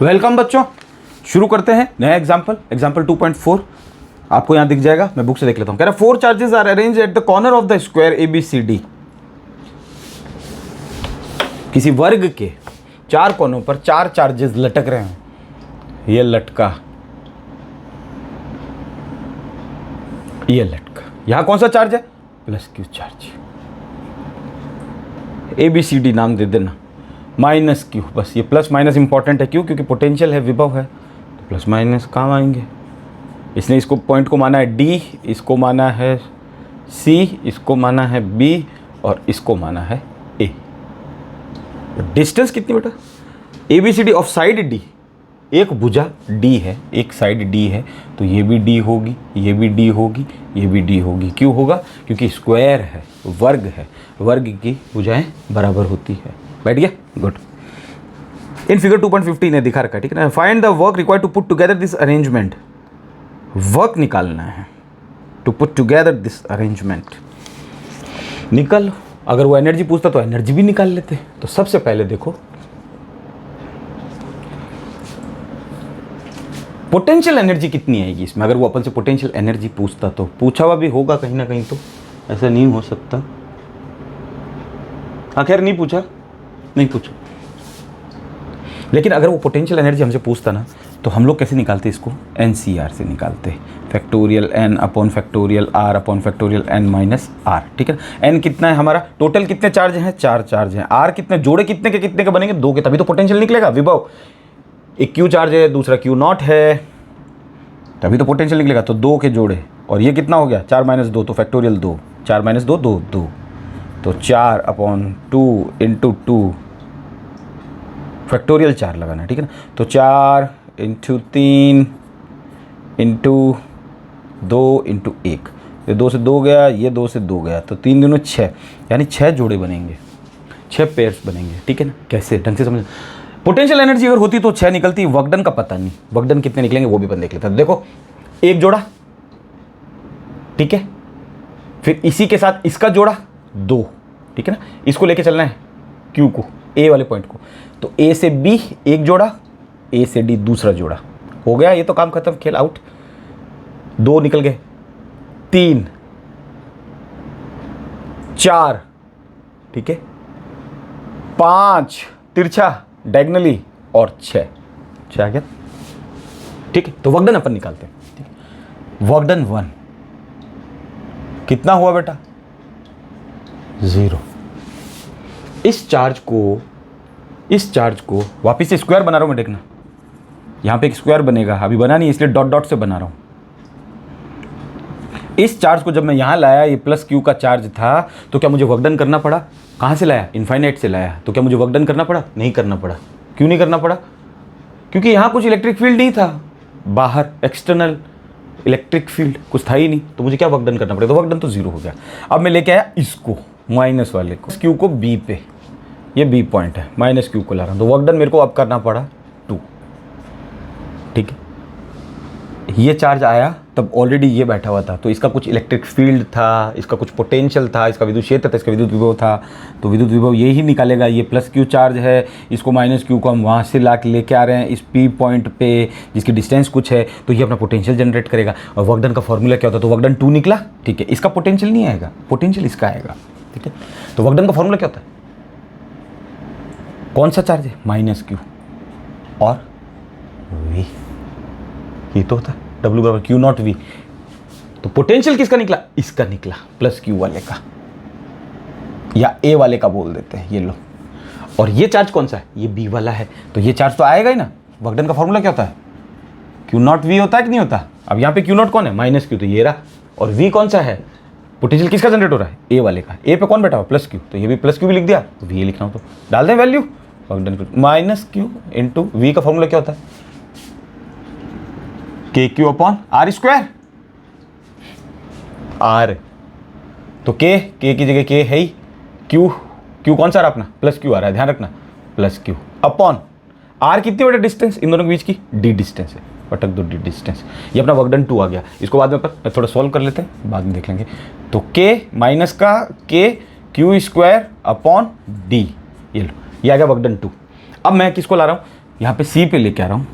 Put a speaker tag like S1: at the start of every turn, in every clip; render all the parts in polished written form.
S1: Welcome बच्चों, शुरू करते हैं नया एग्जाम्पल 2.4 आपको यहाँ दिख जाएगा। मैं बुक से देख लेता हूँ। कह रहा है 4 charges are arrange at the corner of the square ABCD। किसी वर्ग के 4 कोनों पर 4 चार्जेस लटक रहे हैं। ये लटका, यहां कौन सा चार्ज है? Plus Q charge. ABCD नाम दे देना, माइनस क्यू। बस ये प्लस माइनस इंपॉर्टेंट है, क्यों? क्योंकि पोटेंशियल है, विभव है, तो प्लस माइनस काम आएंगे। इसने इसको पॉइंट को माना है D, इसको माना है C, इसको माना है B और इसको माना है A। डिस्टेंस कितनी बेटा? ABCD ऑफ साइड D, एक भुजा D है, एक साइड D है, तो ये भी D होगी, ये भी D होगी, ये भी D होगी। क्यों होगा? क्योंकि स्क्वायर है, वर्ग है, वर्ग की भुजाएं बराबर होती है। बैठ गया? गुड। इन फिगर 2.15 ने दिखा रखा है, ठीक है ना। Find the work required to put together this arrangement. Work निकालना है, to put together this arrangement. निकाल। अगर वो एनर्जी पूछता तो एनर्जी भी निकाल लेते। तो सबसे पहले देखो पोटेंशियल एनर्जी कितनी आएगी इसमें। अगर वो अपन से पोटेंशियल एनर्जी पूछता, तो पूछा हुआ भी होगा कहीं ना कहीं, तो ऐसा नहीं हो सकता। खैर नहीं पूछा, नहीं पूछा। लेकिन अगर वो पोटेंशियल एनर्जी हमसे पूछता ना, तो हम लोग कैसे निकालते इसको? NCR से निकालते। Factorial N upon factorial R upon factorial N minus R, ठीक है। N कितना है हमारा? टोटल कितने चार्ज हैं? 4 चार्ज हैं। R कितने? जोड़े कितने के बनेंगे? 2 के, तभी तो पोटेंशियल निकलेगा, विभव। एक Q चार्ज है, दूसरा Q नॉट है, तभी तो पोटेंशियल निकलेगा। तो 2 के जोड़े, और ये कितना हो गया? 4 माइनस 2, तो फैक्टोरियल 2, 4 माइनस 2 2, तो 4 अपॉन 2 इंटू 2, फैक्टोरियल 4 लगाना है, ठीक है ना। तो 4 इंटू 3 इंटू 2 इंटू 1, ये 2 से 2 गया, ये 2 से 2 गया, तो 3 दूनी 6, यानी 6 जोड़े बनेंगे, 6 पेयर्स बनेंगे, ठीक है ना। कैसे? ढंग से समझ। पोटेंशियल एनर्जी अगर होती तो 6 निकलती। वर्कडन का पता नहीं, वर्कडन कितने निकलेंगे वो भी अपन देख लेते हैं। देखो, एक जोड़ा, ठीक है, फिर इसी के साथ इसका जोड़ा 2, ठीक है ना। इसको लेके चलना है Q को, A वाले पॉइंट को। तो A से B एक जोड़ा, A से D दूसरा जोड़ा। हो गया, ये तो काम खत्म, खेल आउट। 2 निकल गए, 3 4, ठीक है, 5 तिरछा डायगनली, और 6 आ गया, ठीक है। तो वर्कडन अपन निकालते हैं। वर्कडन 1 कितना हुआ बेटा? 0। इस चार्ज को वापिस से स्क्वायर बना रहा हूं मैं, देखना यहां पे एक स्क्वायर बनेगा, अभी बना नहीं इसलिए डॉट डॉट से बना रहा हूं। इस चार्ज को जब मैं यहां लाया, ये प्लस क्यू का चार्ज था, तो क्या मुझे वर्कडन करना पड़ा? कहां से लाया? इनफाइनाइट से लाया। तो क्या मुझे वर्कडन करना पड़ा? नहीं करना पड़ा। क्यों नहीं करना पड़ा? क्योंकि यहां कुछ इलेक्ट्रिक फील्ड नहीं था, बाहर एक्सटर्नल इलेक्ट्रिक फील्ड कुछ था ही नहीं, तो मुझे क्या वर्कडन करना पड़ेगा? तो वर्कडन तो 0 हो गया। अब मैं लेके आया इसको, माइनस वाले को, क्यू को B पे, ये B पॉइंट है, माइनस क्यू को ला रहा हूं, तो वर्कडन मेरे को अब करना पड़ा 2, ठीक है। ये चार्ज आया तब ऑलरेडी ये बैठा हुआ था, तो इसका कुछ इलेक्ट्रिक फील्ड था, इसका कुछ पोटेंशियल था, इसका विद्युत क्षेत्र था, इसका विद्युत विभव था, तो विद्युत विभव ये ही निकालेगा। ये प्लस क्यू चार्ज है, इसको माइनस क्यू को हम वहाँ से ला के लेके आ रहे हैं इस P पॉइंट पे, जिसकी डिस्टेंस कुछ है, तो ये अपना पोटेंशियल जनरेट करेगा। और वर्कडन का फॉर्मूला क्या होता है? तो वर्कडन 2 निकला, ठीक है। इसका पोटेंशियल नहीं आएगा, पोटेंशियल इसका आएगा, ठीक है। तो वर्कडन का फॉर्मूला क्या होता है? कौन सा चार्ज है? माइनस क्यू और V, ये तो होता है W बराबर Q नॉट V। तो पोटेंशियल किसका निकला? इसका निकला, प्लस क्यू वाले का, या A वाले का बोल देते हैं, ये लो। और ये चार्ज कौन सा है? ये B वाला है, तो ये चार्ज तो आएगा ही ना। वर्कडन का फॉर्मूला क्या होता है? Q नॉट V होता है कि नहीं होता? अब यहाँ पे Q नॉट कौन है? माइनस क्यू, तो ये रहा। और V कौन सा है? पोटेंशियल किसका जनरेट हो रहा है? A वाले का। A पे कौन बैठा हुआ? प्लस क्यू, तो ये भी प्लस क्यू भी लिख दिया, तो V लिखना हो तो डाल दें value. Work done minus Q into V का फॉर्मूला क्या होता है? KQ upon R square, R, तो K की जगह K है ही, Q कौन सा रहा अपना? प्लस क्यू आ रहा है, ध्यान रखना, प्लस क्यू अपॉन R कितनी बड़ा डिस्टेंस इन दोनों के बीच की? D डिस्टेंस है, पटक दो D डिस्टेंस। ये अपना वर्कडन 2 आ गया। इसको बाद में थोड़ा सॉल्व कर लेते हैं, बाद में देख लेंगे। तो K माइनस का K Q square upon D, ये लो, ये आ गया वर्कडन 2। अब मैं किसको ला रहा हूँ? यहाँ पे सी पे लेके आ रहा हूँ,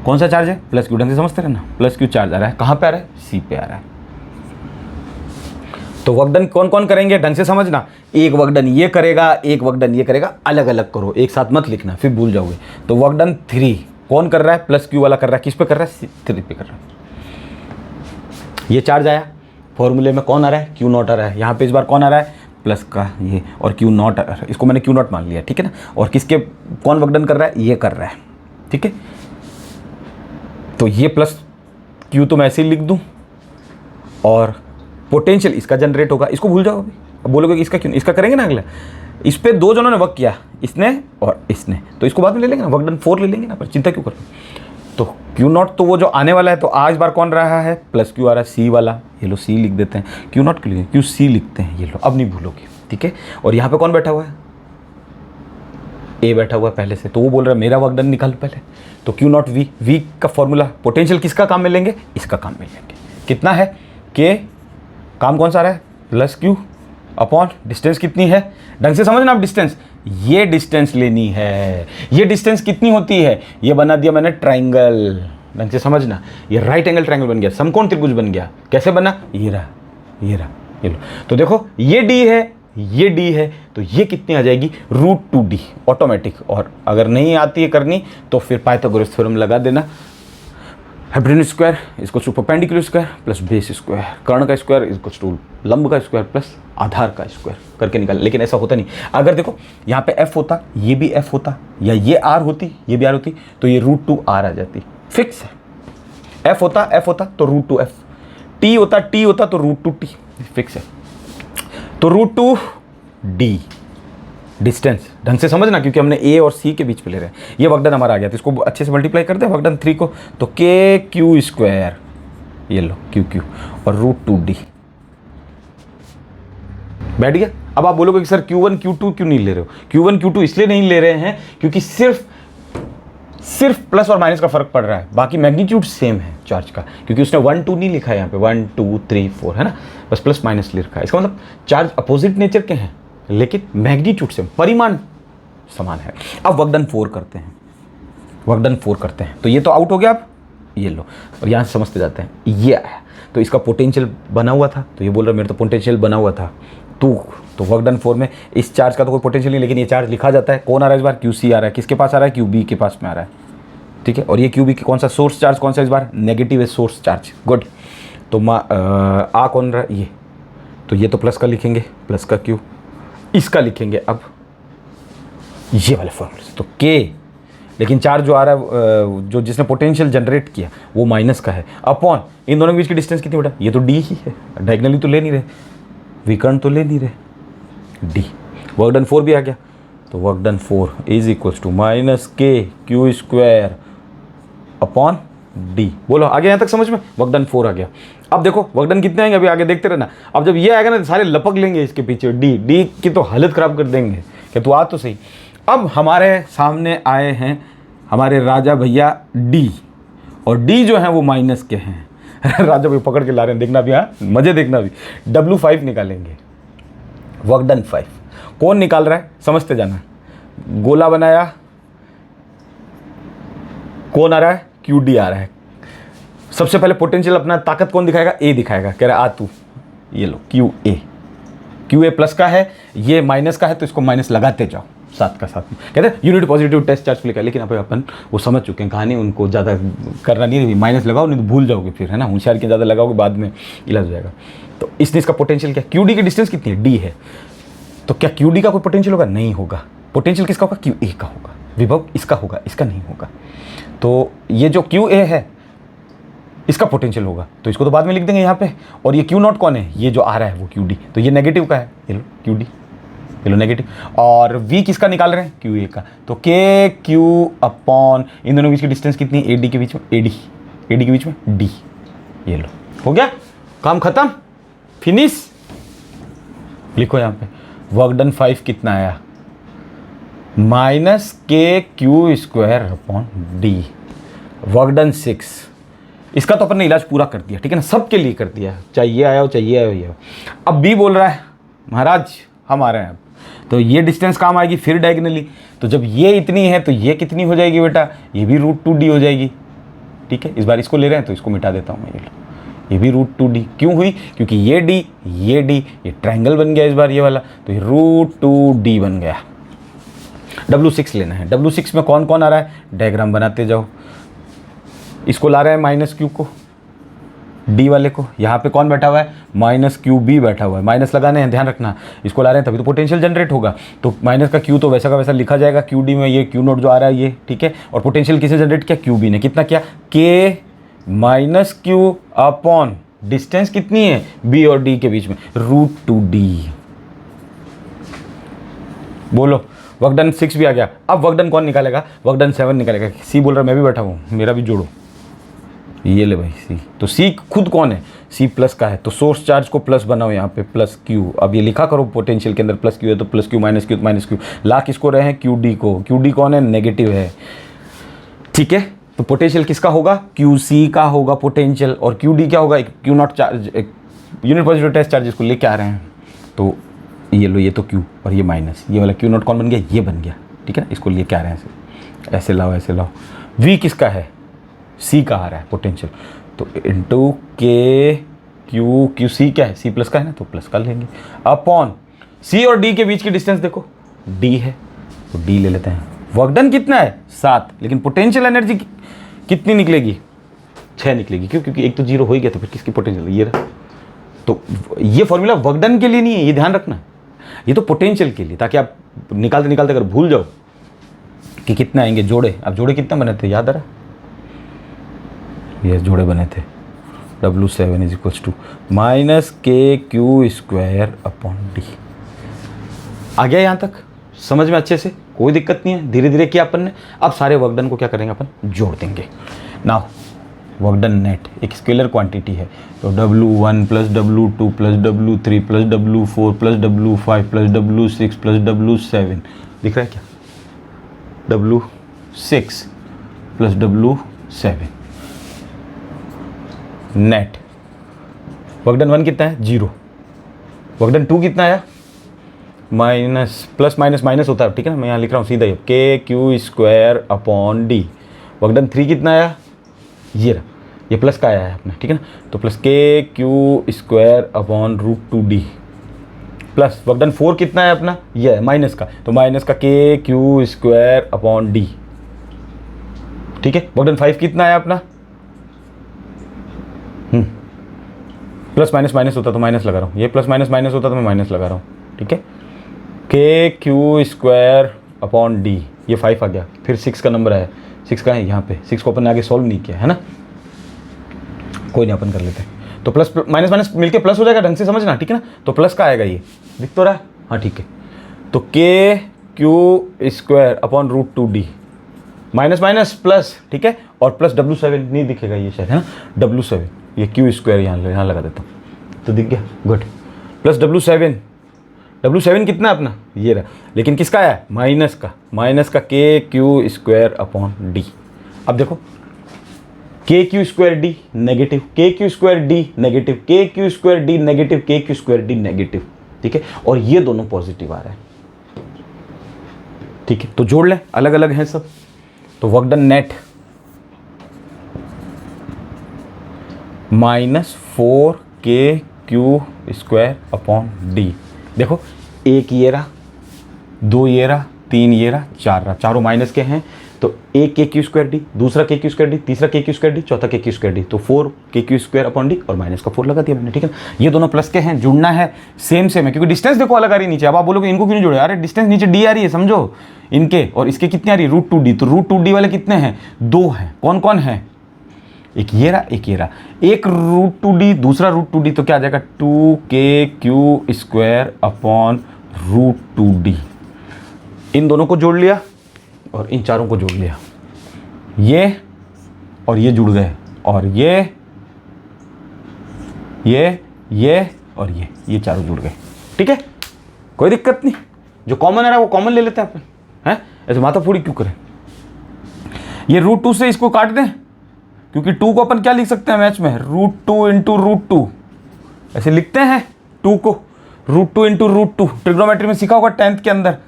S1: कौन सा चार्ज है, प्लस क्यू, ढंग से समझते रहना, प्लस क्यू चार्ज आ रहा है, कहाँ पे आ रहा है, सी पे आ रहा है। तो वर्कडन कौन कौन करेंगे, ढंग से समझना, एक वर्कडन ये करेगा, एक वर्कडन ये करेगा, अलग अलग करो, एक साथ मत लिखना फिर भूल जाओगे। तो वर्कडन 3 कौन कर रहा है, प्लस क्यू वाला कर रहा है, किस पे कर रहा है, 3 पे कर रहा है। ये चार्ज आया, फॉर्मूले में कौन आ रहा है, क्यू नॉट आ रहा है, यहाँ पे इस बार कौन आ रहा है, प्लस का ये, और क्यू नॉट आ रहा है, इसको मैंने क्यू नॉट मान लिया, ठीक है ना। और किसके कौन वर्कडन कर रहा है, ये कर रहा है, ठीक है। तो ये प्लस क्यू तो मैं ऐसे ही लिख दूँ, और पोटेंशियल इसका जनरेट होगा, इसको भूल जाओ अभी। अब बोलोगे कि इसका क्यों, इसका करेंगे ना अगला। इस पे दो जनों ने वर्क किया, इसने और इसने, तो इसको बाद में ले लेंगे ना, वर्कडन 4 ले लेंगे ना, पर चिंता क्यों कर रहे हो। तो क्यू नॉट तो वो जो आने वाला है, तो आज बार कौन रहा है, प्लस क्यू आ रहा है, सी वाला, ये लो सी लिख देते हैं, क्यू नॉट के लिए क्यू सी लिखते हैं, ये लो, अब नहीं भूलोगे, ठीक है। और यहाँ पे कौन बैठा हुआ है, ए बैठा हुआ है पहले से, तो वो बोल रहा है मेरा वर्कडन निकाल पहले, तो क्यू नॉट वी, वी का फॉर्मूला, पोटेंशियल किसका काम में लेंगे, इसका काम में लेंगे, कितना है, के काम कौन सा आ रहा है, प्लस क्यू अपॉन डिस्टेंस कितनी है, ढंग से समझना आप, डिस्टेंस, ये डिस्टेंस लेनी है, ये डिस्टेंस कितनी होती है, ये बना दिया मैंने ट्राइंगल, ढंग से समझना, ये राइट एंगल ट्राइंगल बन गया, समकोण त्रिभुज बन गया, कैसे बना, ये रहा, ये रहा, ये लो। तो देखो ये डी है, ये डी है, तो ये कितनी आ जाएगी, √2d ऑटोमेटिक। और अगर नहीं आती है करनी तो फिर पाइथागोरस थ्योरम लगा देना, hypotenuse square equals to perpendicular square plus base square, कर्ण का स्क्वायर इक्वल्स टू लंब का स्क्वायर प्लस आधार का स्क्वायर करके निकाल। लेकिन ऐसा होता नहीं, अगर देखो यहाँ पे f होता, ये भी f होता, या ये r होती, ये भी r होती, तो ये √2r आ जाती, फिक्स है। f होता तो √2f, t होता तो √2t, फिक्स है। तो √2d डिस्टेंस, ढंग से समझना, क्योंकि हमने ए और सी के बीच पे ले रहे हैं। ये वर्कडन हमारा आ गया, तो इसको अच्छे से मल्टीप्लाई कर दे वर्कडन 3 को, तो के क्यू स्क्वायर, ये लो क्यू क्यू और √2d बैठ गया। अब आप बोलोगे कि सर Q1 Q2 क्यों नहीं ले रहे हो, Q1 Q2 इसलिए नहीं ले रहे हैं क्योंकि सिर्फ प्लस और माइनस का फर्क पड़ रहा है, बाकी मैग्नीट्यूड सेम है चार्ज का, क्योंकि उसने 1 2 नहीं लिखा है यहाँ पे, 1 2 3 4 है ना, बस प्लस माइनस ले रखा है। इसका मतलब चार्ज अपोजिट नेचर के हैं, लेकिन मैग्नीट्यूड सेम, परिमाण समान है। अब वर्कडन 4 करते हैं, वर्कडन 4 करते हैं, तो ये तो आउट हो गया। अब ये लो, और यहाँ से समझते जाते हैं, ये आया, तो इसका पोटेंशियल बना हुआ था, तो ये बोल रहा है मेरा तो पोटेंशियल बना हुआ था, तो वर्कडन 4 में इस चार्ज का तो कोई पोटेंशियल नहीं, लेकिन ये चार्ज लिखा जाता है, कौन आ रहा है इस बार, QC आ रहा है, किसके पास आ रहा है, QB के पास में आ रहा है, ठीक है। और ये QB कौन सा सोर्स चार्ज, कौन सा इस बार, नेगेटिव है सोर्स चार्ज, गुड। तो आ कौन रहा है, ये, तो ये तो प्लस का लिखेंगे, प्लस का Q, इसका लिखेंगे अब ये वाले फॉर्मूले से, तो K, लेकिन चार्ज जो आ रहा है, जो जिसने पोटेंशियल जनरेट किया वो माइनस का है, अपॉन इन दोनों के बीच की डिस्टेंस कितनी बेटा, ये तो D ही है, डायगोनली तो ले नहीं रहे, विकर्ण तो ले नहीं रहे, D। वर्कडन 4 भी आ गया, तो work done 4 is equals to -k q square upon D। बोलो आ गया यहाँ तक समझ में, वर्कडन 4 आ गया। अब देखो वर्कडन कितने आएंगे, अभी आगे देखते रहना। अब जब ये आएगा ना, तो सारे लपक लेंगे इसके पीछे, D की तो हालत ख़राब कर देंगे कि तू आ तो सही। अब हमारे सामने आए हैं हमारे राजा भैया D, और D जो हैं वो माइनस के हैं। राजा भैया पकड़ के ला रहे हैं, देखना भी, हाँ मज़े देखना भी। W5 निकालेंगे, वर्कडन 5 कौन निकाल रहा है समझते जाना। गोला बनाया, कौन आ रहा है, QD आ रहा है। सबसे पहले पोटेंशियल अपना ताकत कौन दिखाएगा, A दिखाएगा, कह रहा है आ तू, ये लो QA प्लस का है, ये माइनस का है, तो इसको माइनस लगाते जाओ साथ का साथ में। कहते हैं यूनिट पॉजिटिव टेस्ट चार्ज लिखा है, लेकिन अपन वो समझ चुके हैं कहानी, उनको ज़्यादा करना नहीं है, माइनस लगाओ नहीं तो भूल जाओगे फिर, है ना, होशियार के ज़्यादा लगाओगे बाद में इलाज हो जाएगा। तो इसने इसका पोटेंशियल क्या, QD की डिस्टेंस कितनी है, D है, तो क्या QD का कोई पोटेंशियल होगा, नहीं होगा। पोटेंशियल किसका होगा, QA का होगा, विभव इसका होगा, इसका नहीं होगा। तो ये जो QA है इसका पोटेंशियल होगा, तो इसको तो बाद में लिख देंगे यहाँ पे। और ये Q0 कौन है, ये जो आ रहा है वो QD, तो ये नेगेटिव का है, ये लो QD, ये लो नेगेटिव। और V किसका निकाल रहे हैं, QA का, तो KQ अपॉन इन दोनों के बीच की डिस्टेंस कितनी, AD के बीच में, AD के बीच में D, ये लो हो गया, काम खत्म, फिनिश। लिखो यहाँ पे वर्कडन 5 कितना आया, -KQ square upon D। Work done 6, इसका तो अपन ने इलाज पूरा कर दिया, ठीक है ना, सबके लिए कर दिया, चाहिए आया हो चाहिए आया हो ये। अब B बोल रहा है महाराज हम आ रहे हैं अब, तो ये डिस्टेंस काम आएगी फिर डायगोनली, तो जब ये इतनी है तो ये कितनी हो जाएगी बेटा, ये भी √2d हो जाएगी। ठीक है, इस बार इसको ले रहे हैं तो इसको मिटा देता हूँ मैं, ये भी √2d क्यों हुई, क्योंकि ये d ये ट्रायंगल बन गया इस बार ये वाला, तो ये √2d बन गया। W6 लेना है। W6 में कौन कौन आ रहा है, डायग्राम बनाते जाओ। इसको ला रहा है -q को, d वाले को, यहाँ पे कौन बैठा हुआ है, -qb बैठा हुआ है, माइनस लगाने हैं, ध्यान रखना। इसको ला रहे हैं तभी तो पोटेंशियल जनरेट होगा, तो माइनस का q तो वैसा का वैसा लिखा जाएगा qd में, ये q0 जो आ रहा है ये, ठीक है। और पोटेंशियल किसे जनरेट किया, qb ने, कितना किया, k -q अपॉन डिस्टेंस कितनी है b और d के बीच में, √2d। बोलो, वर्कडन 6 भी आ गया। अब वर्कडन कौन निकालेगा, वर्कडन 7 निकालेगा। सी बोल रहा मैं भी बैठा हूँ, मेरा भी जोड़ो, ये ले भाई सी। तो सी खुद कौन है, सी प्लस का है, तो सोर्स चार्ज को प्लस बनाओ यहाँ पे, +q। अब ये लिखा करो पोटेंशियल के अंदर +q है तो +q -q। ला किसको रहे हैं, qd को। qd कौन है, नेगेटिव है। ठीक है, तो पोटेंशियल किसका होगा, qc का होगा पोटेंशियल, और qd क्या होगा, q0 charge, unit positive test charge इसको लेके आ रहे हैं। तो ये लो, ये तो q और ये माइनस, ये वाला q0 कौन बन गया, ये बन गया। ठीक है ना, इसको लेके आ रहे हैं ऐसे लाओ ऐसे लाओ। v किसका है, c का आ रहा है पोटेंशियल, तो इंटू के क्यू सी क्या है, c प्लस का है ना, तो प्लस का लेंगे, अपॉन c और d के बीच की डिस्टेंस देखो d है, तो d ले लेते हैं। वर्कडन कितना है 7, लेकिन पोटेंशियल एनर्जी कितनी निकलेगी, 6 निकलेगी। क्यों, क्योंकि एक तो 0 हो ही गया, तो फिर किसकी पोटेंशियल, ये रहा। तो ये फॉर्मूला वर्कडन के लिए नहीं है, ये ध्यान रखना, ये तो पोटेंशियल के लिए, ताकि आप निकालते निकालते अगर भूल जाओ कि कितना आएंगे जोड़े। अब जोड़े कितना बने थे याद आ रहा, ये जोड़े बने थे, W7 = -kq² अपॉन d। आ गया यहाँ तक समझ में अच्छे से, कोई दिक्कत नहीं है, धीरे धीरे किया अपन ने। अब सारे वर्कडन को क्या करेंगे अपन, जोड़ देंगे। नाउ वर्कडन नेट एक स्केलर क्वांटिटी है, तो W1 + W2 + W3 + W4 + W5 + W6 + W7, दिख रहा है क्या, W6 + W7 नेट। वर्कडन 1 कितना है, 0। वर्कडन 2 कितना आया, प्लस माइनस होता है, ठीक है ना, मैं यहाँ लिख रहा हूँ सीधा ही, kq² अपॉन d। वर्कडन 3 कितना आया, ये रहा, ये प्लस का आया है अपना, ठीक है ना, तो plus kq² upon √2d। Plus work done 4 कितना है अपना, ये है माइनस का, तो माइनस का kq² अपॉन d। ठीक है, वर्कडन 5 कितना है अपना, प्लस माइनस होता तो माइनस लगा रहा हूँ, ये प्लस माइनस होता तो मैं माइनस लगा रहा हूँ। ठीक है, kq² अपॉन d, ये 5 आ गया। फिर 6 का नंबर है, 6 का है यहाँ पे, 6 को अपन ने आगे सॉल्व नहीं किया है ना, कोई नहीं, अपन कर लेते हैं। तो प्लस माइनस मिलके प्लस हो जाएगा, ढंग से समझना, ठीक है ना। तो प्लस का आएगा, ये दिख तो रहा है, हाँ ठीक है। तो kq² upon √2d, minus plus, ठीक है, और प्लस W7 नहीं दिखेगा ये शायद, है ना, W7, ये q² यहाँ लगा देता हूँ, तो दिख गया, गुड। प्लस W7 कितना अपना, ये रहा, लेकिन किसका आया, माइनस का kq² अपॉन d। अब देखो kq² negative, kq² negative, kq² negative, kq² negative, ठीक है, और ये दोनों पॉजिटिव आ रहे हैं। ठीक है, तो जोड़ लें, अलग अलग हैं सब। तो work done net -4kq² upon d। देखो, एक ये रहा, 2 ये रहा, 3 ये रहा, 4 रहा, चारों माइनस के हैं, तो एक kq²d, दूसरा kq²d, तीसरा kq²d, चौथा kq²d, तो 4kq² अपॉन d, और माइनस का 4 लगा दिया मैंने। ठीक है, ये दोनों प्लस के हैं, जुड़ना है सेम है, क्योंकि डिस्टेंस देखो अलग आ रही है नीचे। अब आप बोलोगे इनको क्यों नहीं जोड़े, अरे डिस्टेंस नीचे d आ रही है, समझो इनके, और इसके कितने आ रही है, √2d, तो √2d वाले कितने हैं, 2 हैं। कौन कौन है, एक ये रहा, एक ये रहा, एक √2d, दूसरा √2d, तो क्या आ जाएगा, 2kq² अपॉन √2d। इन दोनों को जोड़ लिया और इन चारों को जोड़ लिया, ये और ये जुड़ गए, और ये और ये चारों जुड़ गए। ठीक है, कोई दिक्कत नहीं, जो कॉमन आ रहा है वो कॉमन ले लेते हैं अपन, हैं, ऐसे माथाफोड़ी क्यों करें। ये √2 से इसको काट दें, क्योंकि 2 को अपन क्या लिख सकते हैं मैच में, √2 × √2, ऐसे लिखते हैं 2 को, √2 × √2। ट्रिग्नोमेट्री में सीखा होगा 10th के अंदर,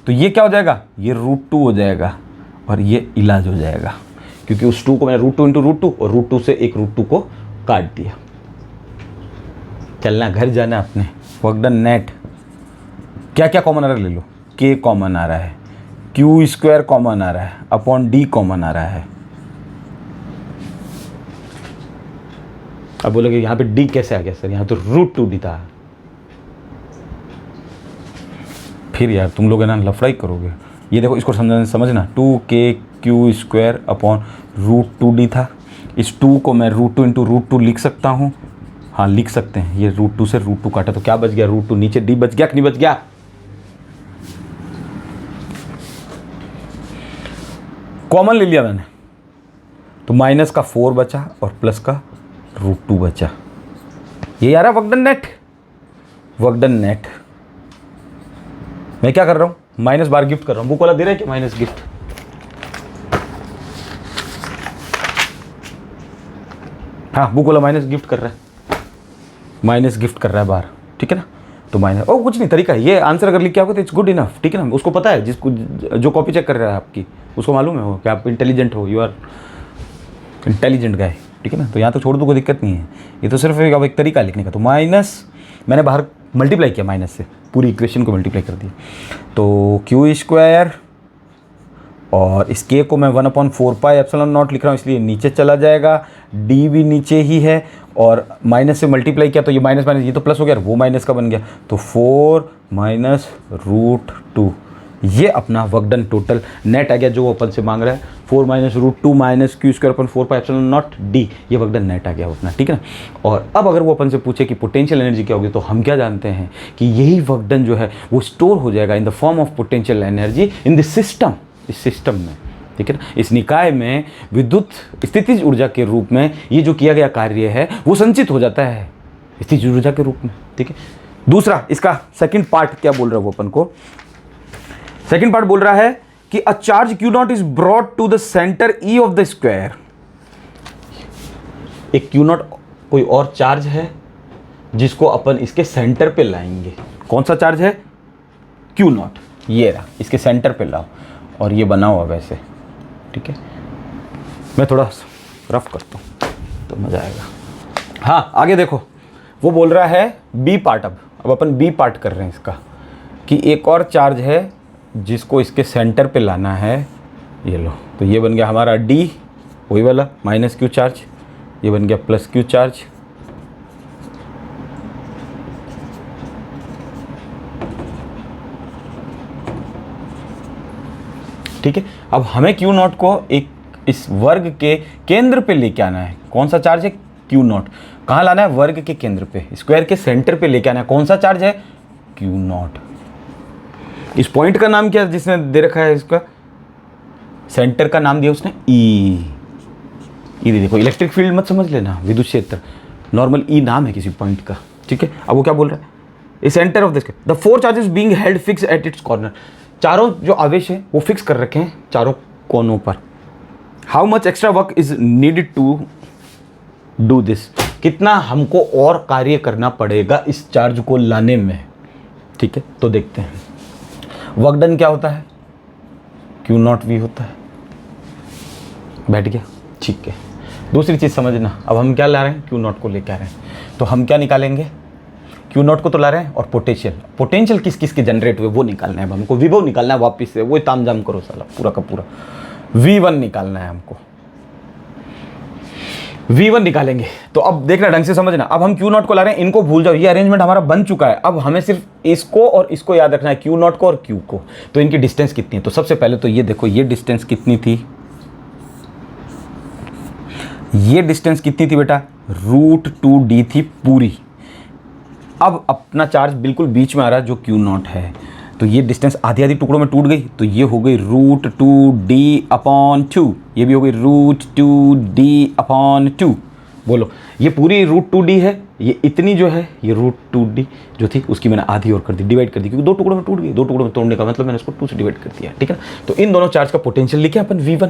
S1: तो ये क्या हो जाएगा, ये √2 हो जाएगा और ये इलाज हो जाएगा, क्योंकि उस 2 को मैंने √2 × √2 और √2 से एक √2 को काट दिया। चलना घर जाना अपने, वर्क डन नेट। क्या क्या कॉमन आ रहा है ले लो, k कॉमन आ रहा है, q² कॉमन आ रहा है, अपॉन d कॉमन आ रहा है। अब बोलोगे यहाँ पे d कैसे आ गया सर, यहाँ तो √2d था। फिर यार तुम लोग है ना लफड़ाई करोगे। ये देखो इसको समझना 2kq² अपॉन √2d था। इस 2 को मैं √2 × √2 लिख सकता हूँ, हाँ लिख सकते हैं। ये √2 से √2 काटा तो क्या बच गया, √2 नीचे d बच गया कि नहीं बच गया। कॉमन ले लिया मैंने तो माइनस का 4 बचा और प्लस का √2 बचा। ये आ रहा work done net, work done net. मैं क्या कर रहा हूँ, माइनस बार गिफ्ट कर रहा हूँ। बुक वाला दे रहा है कि माइनस गिफ्ट, हाँ बुक वाला माइनस गिफ्ट कर रहा है, माइनस गिफ्ट कर रहा है बाहर, ठीक है ना। तो माइनस ओ कुछ नहीं, तरीका है ये। आंसर अगर लिख के आओगे तो इट्स गुड इनफ, ठीक है ना। उसको पता है, जिसको जो कॉपी चेक कर रहा है आपकी, उसको मालूम है वो कि आप इंटेलिजेंट हो, यू आर इंटेलिजेंट गाय, ठीक है ना। तो यहाँ तो छोड़ दो, कोई दिक्कत नहीं है। ये तो सिर्फ अब एक तरीका लिखने का। तो माइनस मैंने बाहर मल्टीप्लाई किया, माइनस से पूरी इक्वेशन को मल्टीप्लाई कर दिया। तो q² और इस k को मैं 1/4πε0 लिख रहा हूँ, इसलिए नीचे चला जाएगा। d भी नीचे ही है और माइनस से मल्टीप्लाई किया तो ये माइनस माइनस, ये तो प्लस हो गया, वो माइनस का बन गया। तो 4 - √2, ये अपना वर्क डन टोटल नेट आ गया जो वो अपन से मांग रहा है। 4 - √2 - q² अपन 4πε0 d, ये वर्क डन नेट आ गया अपना, ठीक है ना। और अब अगर वो अपन से पूछे कि पोटेंशियल एनर्जी क्या होगी, तो हम क्या जानते हैं कि यही वर्क डन जो है वो स्टोर हो जाएगा in the form of potential energy in the system, इस सिस्टम में, ठीक है ना। इस निकाय में विद्युत स्थितिज ऊर्जा के रूप में ये जो किया गया कार्य है वो संचित हो जाता है स्थितिज ऊर्जा के रूप में, ठीक है। दूसरा इसका सेकंड पार्ट क्या बोल रहा है वो अपन को, सेकंड पार्ट बोल रहा है कि a charge Q0 is brought to the centre E of the square. एक Q0 कोई और चार्ज है जिसको अपन इसके सेंटर पे लाएंगे। कौन सा चार्ज है, Q0, ये रहा, इसके सेंटर पे लाओ और ये बना हुआ वैसे, ठीक है। मैं थोड़ा रफ करता हूँ तो मज़ा आएगा। हाँ आगे देखो, वो बोल रहा है बी पार्ट। अब अपन बी पार्ट कर रहे हैं इसका, कि एक और चार्ज है जिसको इसके सेंटर पे लाना है। ये लो, तो ये बन गया हमारा डी, वही वाला -q चार्ज, ये बन गया +q चार्ज। ठीक है, अब हमें Q0 को एक इस वर्ग के केंद्र पे लेके आना है। कौन सा चार्ज है, Q0। कहाँ लाना है, वर्ग के केंद्र पे, स्क्वायर के सेंटर पे लेके आना है। कौन सा चार्ज है, Q0। इस पॉइंट का नाम क्या जिसने दे रखा है, इसका सेंटर का नाम दिया उसने E। ये देखो, इलेक्ट्रिक फील्ड मत समझ लेना, विद्युत क्षेत्र, नॉर्मल E नाम है किसी पॉइंट का, ठीक है। अब वो क्या बोल रहा है, a centre of this, the 4 charges being held fix at its corner. चारों जो आवेश हैं वो फिक्स कर रखे हैं चारों कोनों पर। How much extra work is needed to do this, कितना हमको और कार्य करना पड़ेगा इस चार्ज को लाने में, ठीक है। तो देखते हैं वर्क डन क्या होता है, Q0V होता है। बैठ गया, ठीक है। दूसरी चीज़ समझना, अब हम क्या ला रहे हैं, Q0 को लेके आ रहे हैं, तो हम क्या निकालेंगे, Q0 को तो ला रहे हैं और पोटेंशियल किस किस के जनरेट हुए वो निकालना है। अब हमको विभव निकालना है वापस से, वो ताम जाम करो साला पूरा का पूरा। V1 निकालना है हमको, V1 निकालेंगे। तो अब देखना, ढंग से समझना, अब हम Q0 को ला रहे हैं, इनको भूल जाओ, ये अरेंजमेंट हमारा बन चुका है। अब हमें सिर्फ इसको और इसको याद रखना है, Q0 को और Q को। तो इनकी डिस्टेंस कितनी है, तो सबसे पहले तो ये देखो, ये डिस्टेंस कितनी थी, ये डिस्टेंस कितनी थी बेटा, √2d थी पूरी। अब अपना चार्ज बिल्कुल बीच में आ रहा है जो Q0 है, तो ये डिस्टेंस आधी आधी टुकड़ों में टूट गई, तो ये हो गई √2d/2, ये भी हो गई √2d/2। बोलो, ये पूरी √2d है, ये इतनी जो है ये √2d जो थी उसकी मैंने आधी और कर दी, डिवाइड कर दी, क्योंकि 2 टुकड़ों में टूट गई। 2 टुकड़ों में तोड़ने का मतलब मैंने इसको 2 से डिवाइड कर दिया, ठीक है ना। तो इन दोनों चार्ज का पोटेंशियल लिखे अपन V1,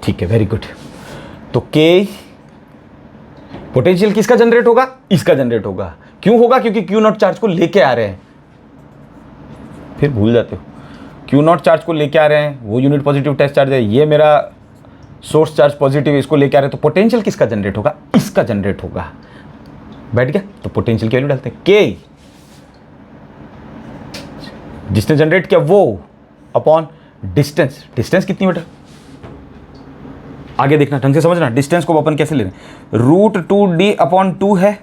S1: ठीक है, वेरी गुड। तो K पोटेंशियल किसका जनरेट होगा, इसका जनरेट होगा। क्यों होगा, क्योंकि Q0 चार्ज को लेके आ रहे हैं। फिर भूल जाते हो, क्यू नॉट चार्ज को लेके आ रहे हैं, वो यूनिट पॉजिटिव टेस्ट चार्ज है, ये मेरा सोर्स चार्ज पॉजिटिव, इसको लेके आ रहे हैं, तो पोटेंशियल किसका जनरेट होगा? इसका जनरेट होगा। बैठ गया? तो पोटेंशियल की वैल्यू डालते हैं, के जिसने जनरेट किया वो अपॉन डिस्टेंस। डिस्टेंस कितनी बेटा? आगे देखना, ढंग से समझना, डिस्टेंस को अपन कैसे ले रहे हैं। √2d अपॉन 2 है,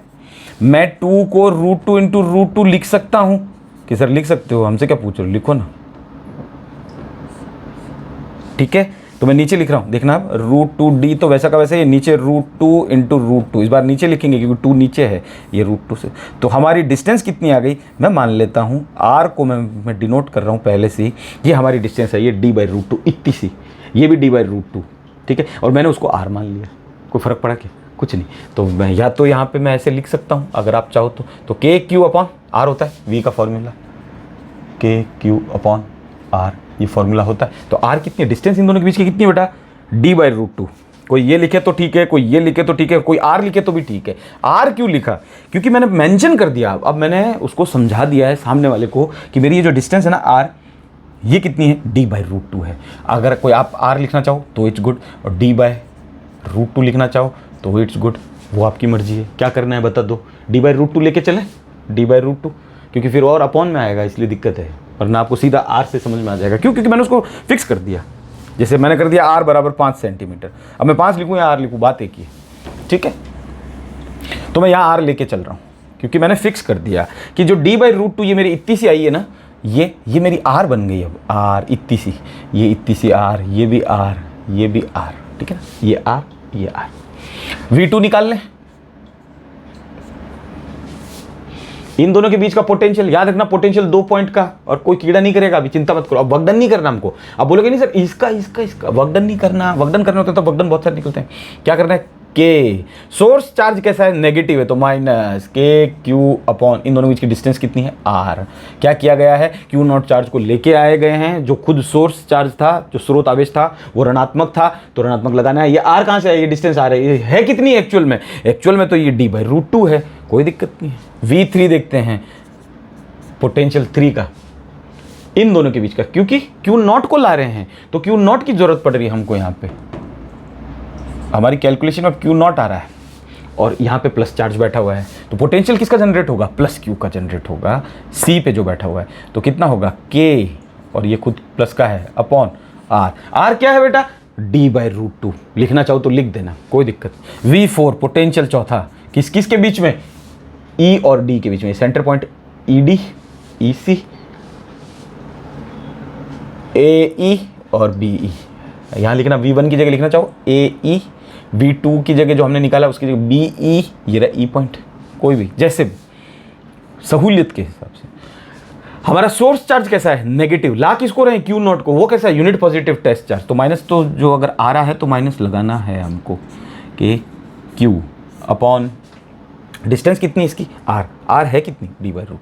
S1: मैं 2 को √2 इंटू √2 लिख सकता हूं कि सर लिख सकते हो, हमसे क्या पूछ रहे हो, लिखो ना। ठीक है, तो मैं नीचे लिख रहा हूं, देखना अब √2d, तो वैसा का वैसे ये नीचे √2 इंटू √2, इस बार नीचे लिखेंगे क्योंकि 2 नीचे है, ये √2 से। तो हमारी डिस्टेंस कितनी आ गई? मैं मान लेता हूं r को मैं डिनोट कर रहा हूं पहले से ही, ये हमारी डिस्टेंस है, ये d/√2 इतनी सी, ये भी d/√2। ठीक है, और मैंने उसको r मान लिया, कोई फर्क पड़ा क्या? कुछ नहीं। तो मैं या तो यहाँ पे मैं ऐसे लिख सकता हूँ अगर आप चाहो तो के क्यू अपॉन आर होता है, वी का फॉर्मूला, के क्यू अपॉन आर, ये फॉर्मूला होता है। तो आर कितनी है? डिस्टेंस इन दोनों के बीच की कितनी बेटा? d/√2। कोई ये लिखे तो ठीक है, कोई ये लिखे तो ठीक है, कोई आर लिखे तो भी ठीक है। आर क्यों लिखा? क्योंकि मैंने मेंशन कर दिया, अब मैंने उसको समझा दिया है सामने वाले को कि मेरी ये जो डिस्टेंस है ना आर, ये कितनी है? d/√2 है। अगर कोई आप r लिखना चाहो तो इट्स गुड, और d/√2 लिखना चाहो तो इट्स गुड, वो आपकी मर्जी है, क्या करना है बता दो। d/√2 लेके चलें, d/√2, क्योंकि फिर और अपॉन में आएगा इसलिए दिक्कत है, वरना आपको सीधा r से समझ में आ जाएगा। क्यों? क्योंकि मैंने उसको फिक्स कर दिया, जैसे मैंने कर दिया r बराबर 5 सेंटीमीटर, अब मैं 5 लिखूँ या r लिखूँ, बात एक ही है। ठीक है, तो मैं यहाँ r लेके चल रहा हूँ क्योंकि मैंने फिक्स कर दिया कि जो d/√2 ये मेरी इतनी सी आई है ना, ये मेरी r बन गई। अब r इतनी सी, ये इतनी सी r, ये भी r, ये भी r, ठीक है ना, ये r, ये r। V2 निकाल लें, इन दोनों के बीच का पोटेंशियल, याद रखना पोटेंशियल 2 पॉइंट का, और कोई कीड़ा नहीं करेगा, अभी चिंता मत करो। अब वक्डन नहीं करना हमको, अब बोलोगे नहीं सर इसका इसका इसका, वक्डन नहीं करना, वक्डन करना होता है तो वक्डन बहुत सारे निकलते हैं। क्या करना है? के सोर्स चार्ज कैसा है? नेगेटिव है, तो माइनस के क्यू अपॉन, इन दोनों के बीच की डिस्टेंस कितनी है? आर। क्या किया गया है? क्यू नॉट चार्ज को लेके आए गए हैं, जो खुद सोर्स चार्ज था, जो स्रोत आवेश था वो ऋणात्मक था, तो ऋणात्मक लगाना है। ये आर कहाँ से है? ये डिस्टेंस आर है कितनी एक्चुअल में? एक्चुअल में तो ये d/√2 है, कोई दिक्कत नहीं है। V3 देखते हैं, पोटेंशियल 3 का, इन दोनों के बीच का, क्योंकि क्यू नॉट को ला रहे हैं तो क्यू नॉट की जरूरत पड़ रही है हमको। यहाँ पे हमारी कैलकुलेशन में क्यू नॉट आ रहा है और यहाँ पे प्लस चार्ज बैठा हुआ है, तो पोटेंशियल किसका जनरेट होगा? प्लस क्यू का जनरेट होगा, सी पे जो बैठा हुआ है। तो कितना होगा? के, और ये खुद प्लस का है, अपॉन आर। आर क्या है बेटा? d/√2। लिखना चाहो तो लिख देना, कोई दिक्कत। V4 पोटेंशियल चौथा, किस किस के बीच में? E और D के बीच में, centre point ED, EC, AE और BE। यहाँ लिखना V1 की जगह लिखना चाहो AE, V2 की जगह जो हमने निकाला उसकी जगह BE, ये रहा E पॉइंट, कोई भी, जैसे भी सहूलियत के हिसाब से। हमारा सोर्स चार्ज कैसा है? नेगेटिव। ला किसको रहे हैं? क्यू नॉट को। वो कैसा है? Unit positive test charge. तो माइनस, तो जो अगर आ रहा है तो माइनस लगाना है हमको, कि क्यू अपॉन डिस्टेंस कितनी इसकी? आर। आर है कितनी? d/√2।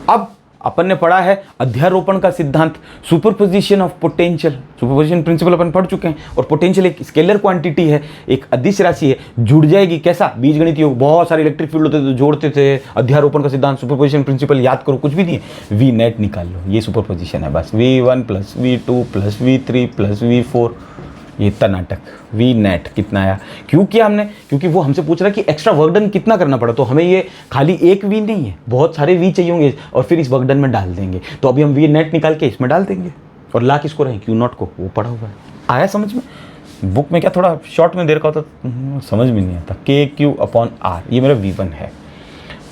S1: अब अपन ने पढ़ा है अध्यारोपण का सिद्धांत, superposition of potential, superposition principle अपन पढ़ चुके हैं। और पोटेंशियल एक स्केलर क्वांटिटी है, एक अदिश राशि है, जुड़ जाएगी। कैसा? बीजगणित योग, बहुत सारे इलेक्ट्रिक फील्ड होते थे, जोड़ते थे। अध्यारोपण का सिद्धांत, सुपरपोजिशन प्रिंसिपल याद करो, कुछ भी नहीं है, वी नेट निकाल लो, ये सुपरपोजिशन है बस। V1 plus V2 plus V3 plus V4, ये इतना नाटक। वी नेट कितना आया? क्यों किया हमने? क्योंकि वो हमसे पूछ रहा है कि एक्स्ट्रा वर्क डन कितना करना पड़ा, तो हमें ये खाली एक वी नहीं है, बहुत सारे वी चाहिए होंगे, और फिर इस वर्क डन में डाल देंगे। तो अभी हम वी नेट निकाल के इसमें डाल देंगे, और ला किसको रहे? क्यू नॉट को। वो पढ़ा हुआ है, आया समझ में? बुक में क्या थोड़ा शॉर्ट में देर का होता, समझ में नहीं आता। के क्यू अपॉन आर, ये मेरा V1 है,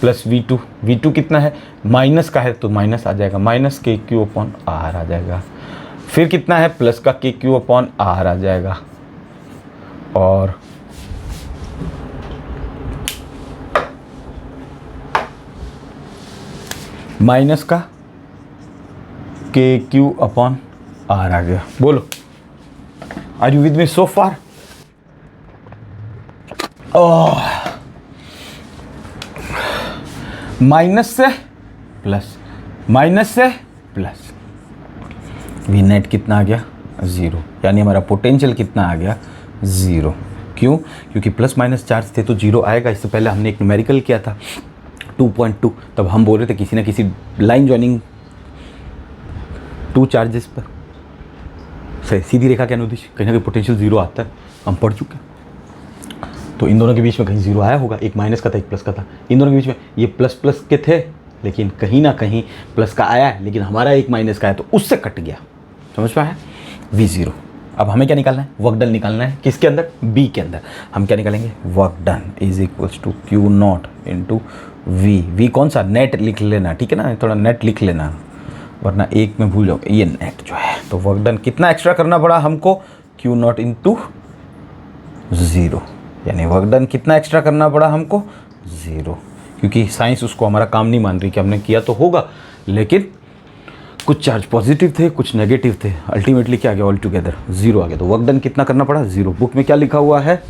S1: प्लस V2। V2 कितना है? माइनस का है तो माइनस आ जाएगा, माइनस के क्यू अपॉन आर आ जाएगा। फिर कितना है? प्लस का के क्यू अपॉन आर आ जाएगा, और माइनस का के क्यू अपॉन आर आ गया। बोलो, are you with me so far? Minus से प्लस, माइनस से प्लस, वी नेट कितना आ गया? 0। यानी हमारा पोटेंशियल कितना आ गया? 0। क्यों? क्योंकि प्लस माइनस चार्ज थे तो 0 आएगा। इससे पहले हमने एक न्यूमेरिकल किया था 2.2, तब हम बोल रहे थे किसी ना किसी लाइन जॉइनिंग टू चार्जेस पर सही सीधी रेखा के अनुदिश कहीं ना कहीं पोटेंशियल जीरो आता है, हम पढ़ चुके हैं। तो इन दोनों के बीच में कहीं जीरो आया होगा, एक माइनस का था एक प्लस का था, इन दोनों के बीच में ये प्लस प्लस के थे लेकिन कहीं ना कहीं प्लस का आया है, लेकिन हमारा एक माइनस का है तो उससे कट गया, समझ पाया V0। अब हमें क्या निकालना है, वर्क डन निकालना है, किसके अंदर, B के अंदर। हम क्या निकालेंगे, work done is equals to Q0 into V कौन सा, नेट लिख लेना, ठीक है ना, थोड़ा नेट लिख लेना वरना एक में भूल जाओ, ये नेट जो है। तो वर्क डन कितना एक्स्ट्रा करना पड़ा हमको, Q0 इंटू 0, यानी वर्क डन कितना एक्स्ट्रा करना पड़ा हमको 0, क्योंकि साइंस उसको हमारा काम नहीं मान रही कि हमने किया तो होगा, लेकिन कुछ चार्ज पॉजिटिव थे कुछ नेगेटिव थे, अल्टीमेटली क्या आ गया, ऑल टुगेदर 0 आ गया। तो वर्क डन कितना करना पड़ा 0। बुक में क्या लिखा हुआ है,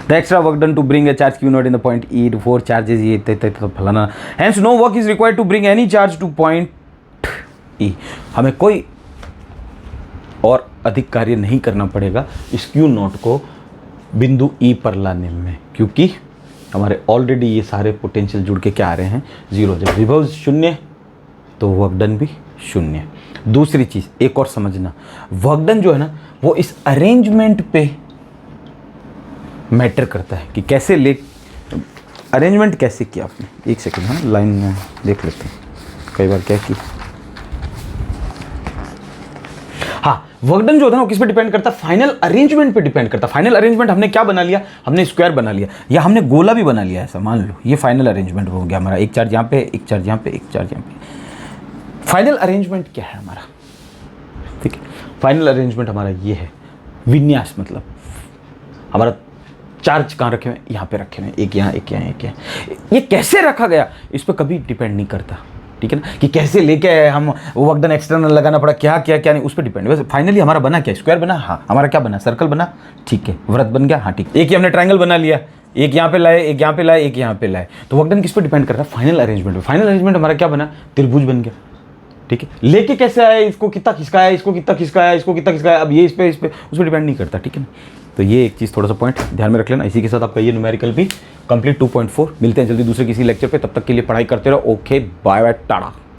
S1: the extra work done to bring a charge Q0 in the point E to 4 charges, ये तो फलाना, hence no work is required to bring any charge to point E। हमें कोई और अधिक कार्य नहीं करना पड़ेगा इस Q0 को बिंदु E पर लाने में, क्योंकि हमारे ऑलरेडी ये सारे पोटेंशियल जुड़ के क्या आ रहे हैं 0। जब विभव शून्य तो वर्क डन भी शून्य। दूसरी चीज़ एक और समझना, वर्क डन जो है ना वो इस अरेंजमेंट पे मैटर करता है कि कैसे अरेंजमेंट कैसे किया आपने। एक सेकंड, हाँ लाइन में देख लेते हैं, कई बार क्या की, हाँ वर्क डन जो होता है वो किस पे डिपेंड करता है, फाइनल अरेंजमेंट पे डिपेंड करता है। फाइनल अरेंजमेंट हमने क्या बना लिया, हमने स्क्वायर बना लिया या हमने गोला भी बना लिया, ऐसा मान लो ये फाइनल अरेंजमेंट हो गया हमारा, एक चार्ज यहाँ पे एक चार्ज यहाँ पे एक चार्ज यहाँ पे। फाइनल अरेंजमेंट क्या है हमारा, ठीक है, फाइनल अरेंजमेंट हमारा ये है विन्यास, मतलब हमारा चार्ज कहाँ रखे हुए, यहाँ पे रखे हुए, एक यहाँ एक यहाँ एक यहाँ। ये कैसे रखा गया इस पर कभी डिपेंड नहीं करता, ठीक है ना, कि कैसे लेके हम वर्क डन एक्सटर्नल लगाना पड़ा, क्या क्या क्या नहीं, उस पर डिपेंड। वैसे फाइनली हमारा बना क्या, स्क्वायर बना, हाँ हमारा क्या बना, सर्कल बना, ठीक है, वृत्त बन गया, हाँ ठीक। एक ही हमने ट्रायंगल बना लिया, एक यहाँ पे लाए एक यहाँ पे लाए एक यहाँ पे लाए, तो वर्क डन किस पर डिपेंड करता है, फाइनल अरेंजमेंट पे। फाइनल अरेंजमेंट हमारा क्या बना, त्रिभुज बन गया, ठीक है। लेके कैसे आया, इसको कितना खिसकाया, इसको कितना खिसकाया, इसको कितना खिसकाया, अब ये इस पे उस पर डिपेंड नहीं करता, ठीक है ना। तो ये एक चीज़ थोड़ा सा पॉइंट ध्यान में रख लेना। इसी के साथ आपका ये न्यूमेरिकल भी कंप्लीट 2.4। मिलते हैं जल्दी दूसरे किसी लेक्चर पे, तब तक के लिए पढ़ाई करते रहो। Okay bye bye Tata.